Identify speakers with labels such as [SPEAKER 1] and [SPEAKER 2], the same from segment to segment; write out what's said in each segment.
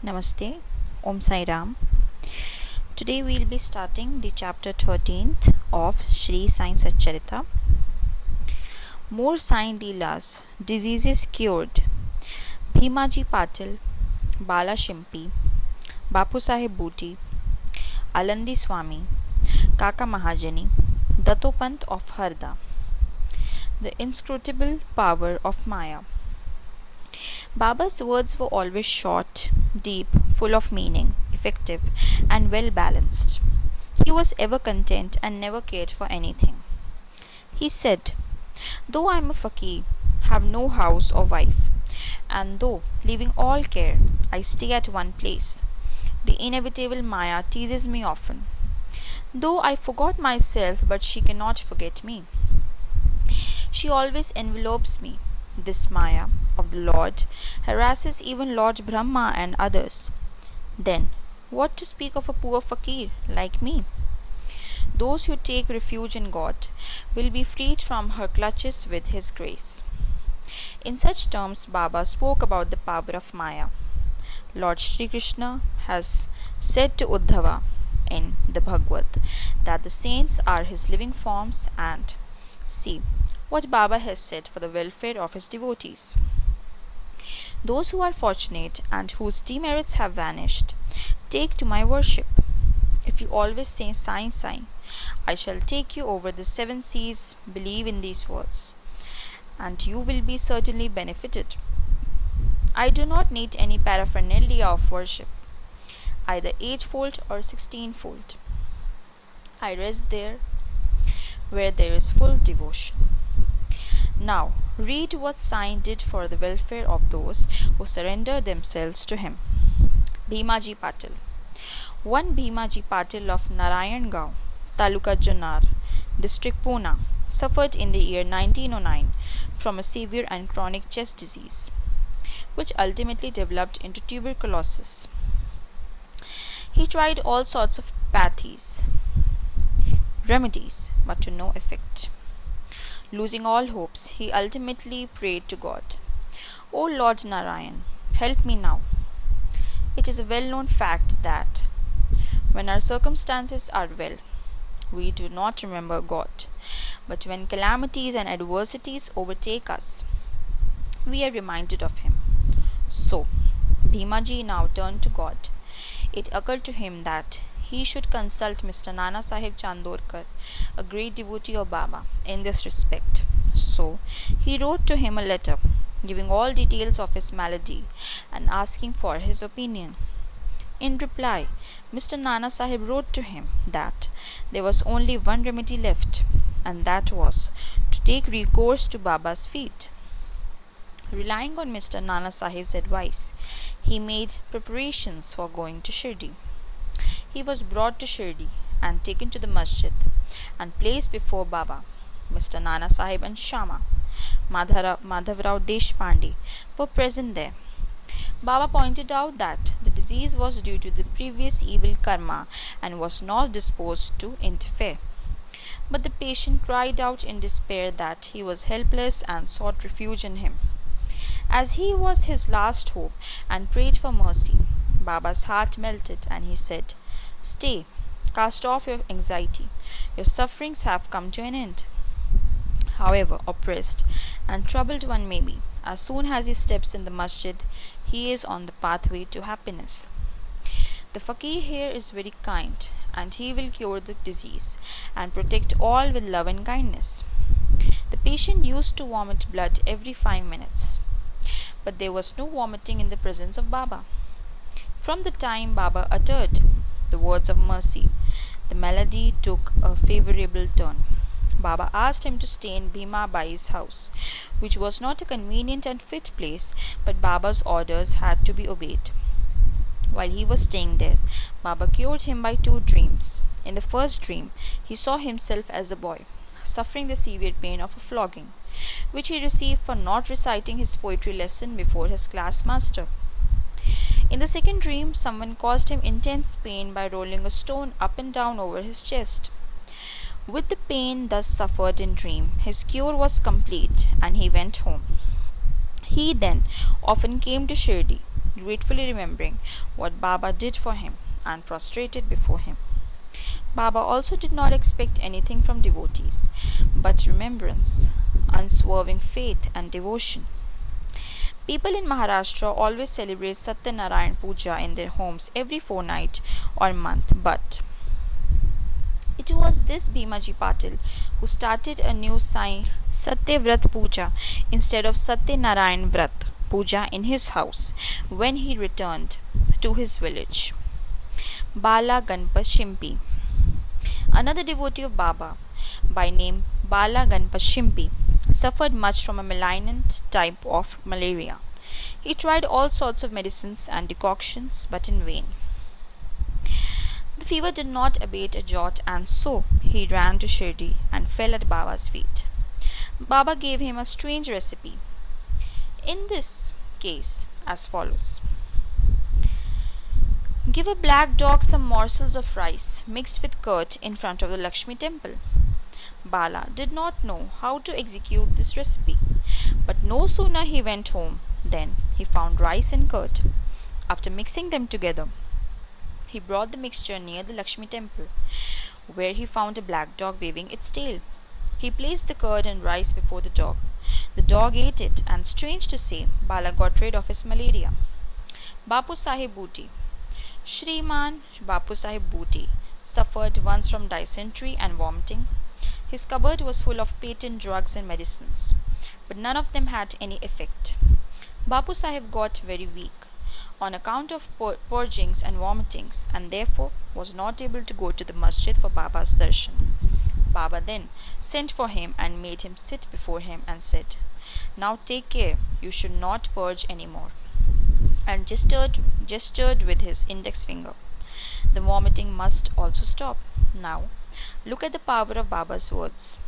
[SPEAKER 1] Namaste, Om Sai Ram. Today we will be starting the chapter 13th of SHRI Sai Satcharita. More Sai Leelas, diseases cured. Bhimaji Battle, Bala Shimpi, Bapu Sahib Booty, Allende Swami, Kaka Mahajani, Dattopant of Harda. The inscrutable power of Maya. Baba's words were always short, deep, full of meaning, effective, and well balanced. He was ever content and never cared for anything. He said, "Though I am a fakir, have no house or wife, and though, leaving all care, I stay at one place, the inevitable Maya teases me often. Though I forgot myself, but she cannot forget me. She always envelopes me. This Maya of the Lord harasses even Lord Brahma and others. Then, what to speak of a poor fakir like me? Those who take refuge in God will be freed from her clutches with His grace." In such terms, Baba spoke about the power of Maya. Lord Sri Krishna has said to Uddhava in the Bhagavad that the saints are his living forms, and see what Baba has said for the welfare of his devotees. Those who are fortunate and whose demerits have vanished, take to my worship. If you always say Sai Sai, I shall take you over the 7 seas. Believe in these words, and you will be certainly benefited. I do not need any paraphernalia of worship, either 8-fold or 16-fold. I rest there where there is full devotion. Now, read what Sai did for the welfare of those who surrender themselves to him. Bhimaji Battle. One Bhimaji Battle of Narayangaon, Taluka Junnar, district Pune, suffered in the year 1909 from a severe and chronic chest disease, which ultimately developed into tuberculosis. He tried all sorts of remedies, but to no effect. Losing all hopes, he ultimately prayed to God, "O Lord Narayan, help me now." It is a well-known fact that when our circumstances are well, we do not remember God, but when calamities and adversities overtake us, we are reminded of Him. So, Bhimaji now turned to God. It occurred to him that he should consult Mr. Nana Sahib Chandorkar, a great devotee of Baba, in this respect. So, he wrote to him a letter, giving all details of his malady and asking for his opinion. In reply, Mr. Nana Sahib wrote to him that there was only one remedy left, and that was to take recourse to Baba's feet. Relying on Mr. Nana Sahib's advice, he made preparations for going to Shirdi. He was brought to Shirdi and taken to the masjid and placed before Baba. Mr. Nana Sahib and Shama, Madhavrao Deshpande, were present there. Baba pointed out that the disease was due to the previous evil karma and was not disposed to interfere. But the patient cried out in despair that he was helpless and sought refuge in him, as he was his last hope, and prayed for mercy. Baba's heart melted and he said, "Stay, cast off your anxiety. Your sufferings have come to an end." However oppressed and troubled one may be, as soon as he steps in the masjid, he is on the pathway to happiness. The fakir here is very kind, and he will cure the disease and protect all with love and kindness. The patient used to vomit blood every 5 minutes, but there was no vomiting in the presence of Baba. From the time Baba uttered the words of mercy, the malady took a favorable turn. Baba asked him to stay in Bhima Bai's house, which was not a convenient and fit place, but Baba's orders had to be obeyed. While he was staying there, Baba cured him by 2 dreams. In the first dream, he saw himself as a boy, suffering the severe pain of a flogging, which he received for not reciting his poetry lesson before his class master. In the second dream, someone caused him intense pain by rolling a stone up and down over his chest. With the pain thus suffered in dream, his cure was complete and he went home. He then often came to Shirdi. gratefully remembering what Baba did for him, and prostrated before him. Baba also did not expect anything from devotees but remembrance, unswerving faith, and devotion. People in Maharashtra always celebrate Satyanarayan Puja in their homes every fortnight or month, but it was this Bhimaji Battle who started a new Sai Satyavrat Puja instead of Satyanarayan Vrat Puja in his house when he returned to his village. Bala Ganpa Shimpi. Another devotee of Baba, by name Bala Ganpa Shimpi, suffered much from a malignant type of malaria. He tried all sorts of medicines and decoctions, but in vain. The fever did not abate a jot, and so he ran to Shirdi and fell at Baba's feet. Baba gave him a strange recipe. In this case, as follows: give a black dog some morsels of rice mixed with curd in front of the Lakshmi temple. Bala did not know how to execute this recipe, but no sooner he went home than he found rice and curd. After mixing them together, he brought the mixture near the Lakshmi temple, where he found a black dog waving its tail. He placed the curd and rice before the dog. The dog ate it, and strange to say, Bala got rid of his malaria. Bapu Sahib Booty. Shriman Bapu Sahib Booty suffered once from dysentery and vomiting. His cupboard was full of patent drugs and medicines, but none of them had any effect. Bapu Sahib got very weak on account of purgings and vomitings, and therefore was not able to go to the masjid for Baba's darshan. Baba then sent for him and made him sit before him and said, "Now take care, you should not purge any more," and gestured with his index finger. The vomiting must also stop. Now, look at the power of Baba's words.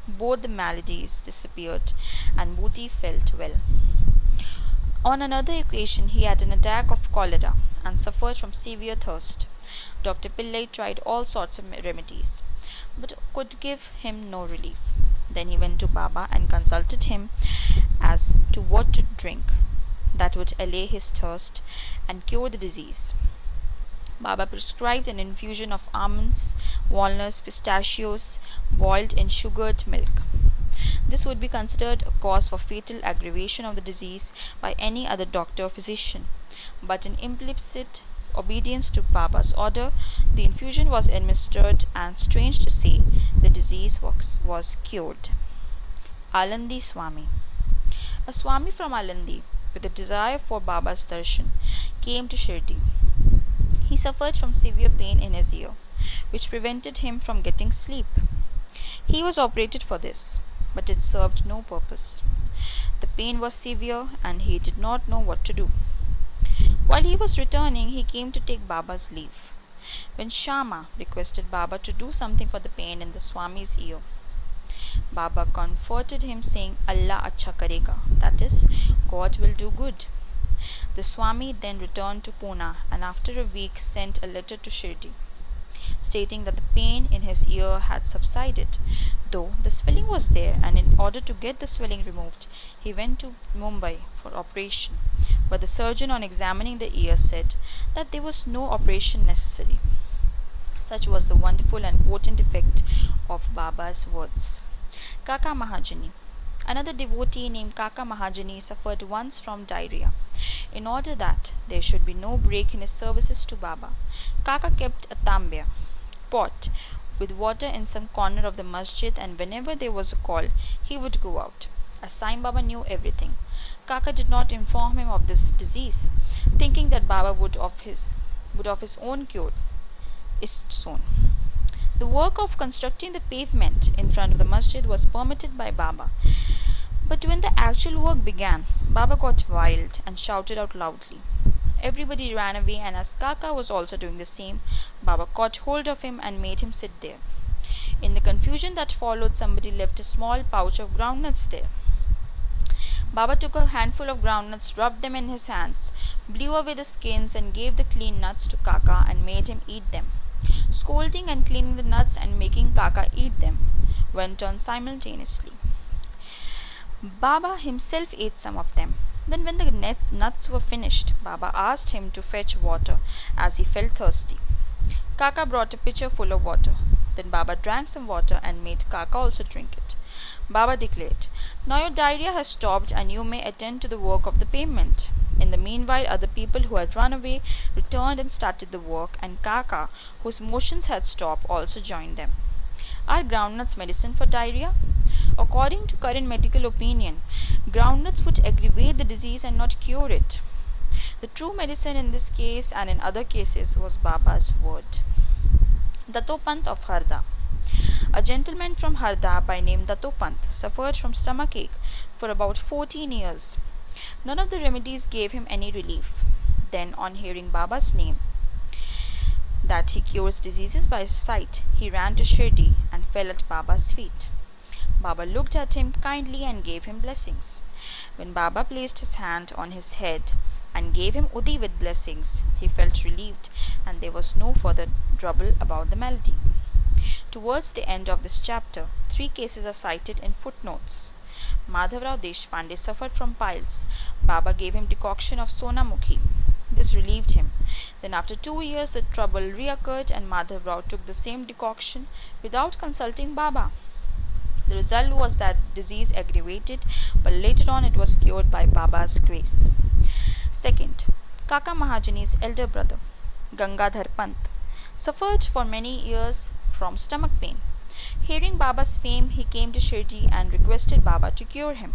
[SPEAKER 1] Both the maladies disappeared, and Booty felt well. On another occasion, he had an attack of cholera and suffered from severe thirst. Dr. Pillai tried all sorts of remedies, but could give him no relief. Then he went to Baba and consulted him as to what to drink that would allay his thirst and cure the disease. Baba prescribed an infusion of almonds, walnuts, pistachios, boiled in sugared milk. This would be considered a cause for fatal aggravation of the disease by any other doctor or physician, but in implicit obedience to Baba's order, the infusion was administered, and strange to say, the disease was cured. Allende Swami. A Swami from Allende, with a desire for Baba's darshan, came to Shirdi. He suffered from severe pain in his ear, which prevented him from getting sleep. He was operated for this, but it served no purpose. The pain was severe, and he did not know what to do. While he was returning, he came to take Baba's leave, when Shama requested Baba to do something for the pain in the Swami's ear. Baba comforted him, saying, "Allah acha karega," that is, God will do good. The Swami then returned to Pune, and after a week sent a letter to Shirdi, stating that the pain in his ear had subsided, though the swelling was there, and in order to get the swelling removed, he went to Mumbai for operation. But the surgeon, on examining the ear, said that there was no operation necessary. Such was the wonderful and potent effect of Baba's words. Kaka Mahajani. Another devotee named Kaka Mahajani suffered once from diarrhea. In order that there should be no break in his services to Baba, Kaka kept a tambia pot with water in some corner of the masjid, and whenever there was a call, he would go out. As Sai Baba knew everything, Kaka did not inform him of this disease, thinking that Baba would of his own cure it soon. The work of constructing the pavement in front of the masjid was permitted by Baba. But when the actual work began, Baba got wild and shouted out loudly. Everybody ran away, and as Kaka was also doing the same, Baba caught hold of him and made him sit there. In the confusion that followed, somebody left a small pouch of groundnuts there. Baba took a handful of groundnuts, rubbed them in his hands, blew away the skins, and gave the clean nuts to Kaka and made him eat them. Scolding and cleaning the nuts and making Kaka eat them went on simultaneously. Baba himself ate some of them, Then, when the nuts were finished, Baba asked him to fetch water as he felt thirsty. Kaka brought a pitcher full of water. Then Baba drank some water and made Kaka also drink it. Baba declared, "Now your diarrhea has stopped and you may attend to the work of the payment." In the meanwhile, other people who had run away returned and started the work, and Kaka, whose motions had stopped, also joined them. Are groundnuts medicine for diarrhea? According to current medical opinion, groundnuts would aggravate the disease and not cure it. The true medicine in this case and in other cases was Baba's word. Dattopant of Harda. A gentleman from Harda by name Dattopant suffered from stomachache for about 14 years. None of the remedies gave him any relief. Then, on hearing Baba's name, that he cures diseases by sight, he ran to Shirdi and fell at Baba's feet. Baba looked at him kindly and gave him blessings. When Baba placed his hand on his head and gave him Udi with blessings, he felt relieved and there was no further trouble about the malady. Towards the end of this chapter, 3 cases are cited in footnotes. Madhavrao Deshpande suffered from piles. Baba gave him decoction of Sonamukhi. This relieved him. Then after 2 years the trouble reoccurred and Madhavrao took the same decoction without consulting Baba. The result was that disease aggravated, but later on it was cured by Baba's grace. Second, Kaka Mahajani's elder brother, Gangadhar Pant, suffered for many years from stomach pain. Hearing Baba's fame, he came to Shirdi and requested Baba to cure him.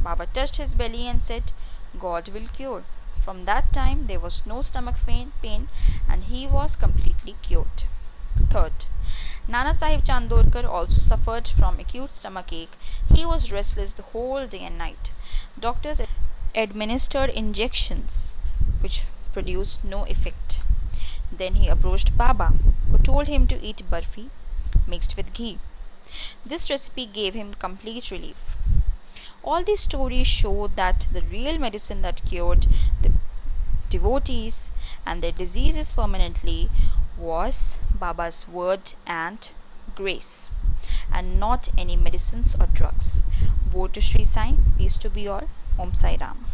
[SPEAKER 1] Baba touched his belly and said, "God will cure." From that time, there was no stomach pain and he was completely cured. Third, Nana Sahib Chandorkar also suffered from acute stomachache. He was restless the whole day and night. Doctors administered injections which produced no effect. Then he approached Baba, who told him to eat barfi mixed with ghee. This recipe gave him complete relief. All these stories show that the real medicine that cured the devotees and their diseases permanently was Baba's word and grace, and not any medicines or drugs. Woe to Sri Sai, peace to be all. Om Sai Ram.